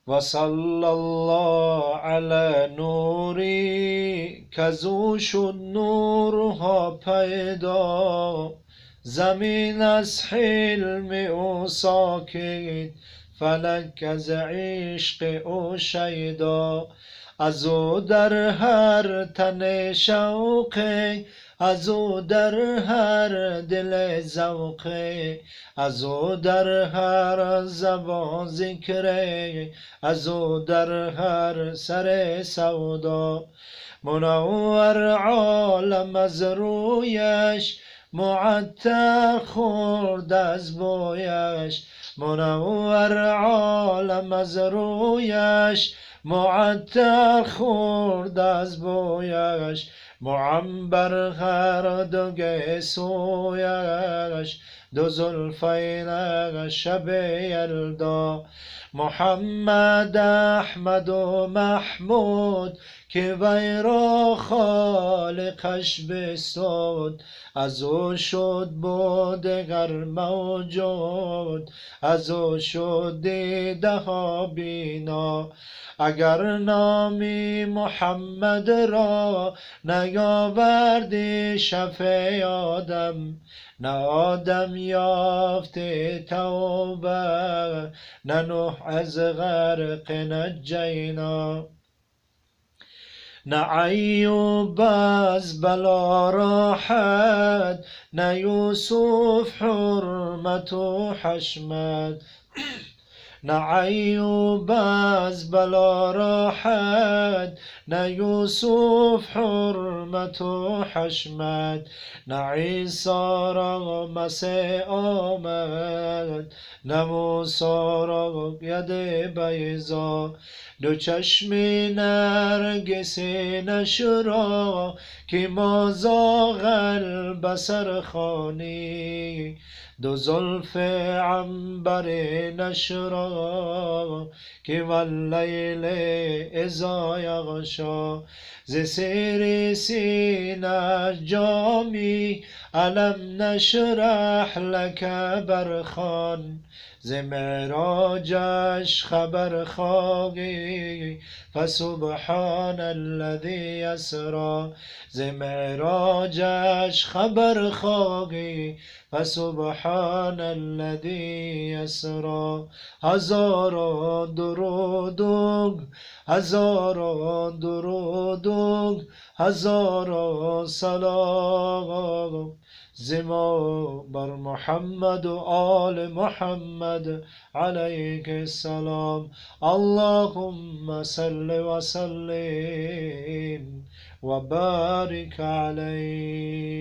و صلی الله علی نوری کزو شد نورها پیدا، زمین از حلم او ساکت، فلک از عشق او شیدا. از او در هر تن شوقه، از او در هر دل ذوقه، از او در هر زبان ذکره، از او در هر سر سودا. منور عالم از رویش، معطر خورد از بویش. منور عالم از رویش، معطر خورد از بویش. معنبر هر دو گیسویش، دو زلفینش شب یلدا. محمد احمد و محمود که وی را خالقش بستود، از او شد بودگر موجود، از او شد دیده ها بینا. اگر نامی محمد را نیاوردی شفع آدم، نه آدم یافته توبه، نه نوح از غرق نجینا. نه ایوب از بلا راحت، نه یوسف حرمت و حشمت. نه ایوب از بلا راحت، نه یوسف حرمت و حشمت. نه عیسی را مسیح آمد، نه موسی را ید بیضا. دو چشم نرگس نشرا که ما زاغ البصر خوانی، دو زلف عنبر نشرا که واللیل اذا یغشا. ز سیر سینه جامی الم نشرح لک برخوان، ز معراجش خبر خواهی فسبحان الذی اسری. ز معراجش خبر خواهی فسبحان الذی اسری. هزاران درود، هزاران درود، هزاران سلام ز ما بر محمد و آل محمد علیه السلام. اللهم صل و سلم و بارک علیه.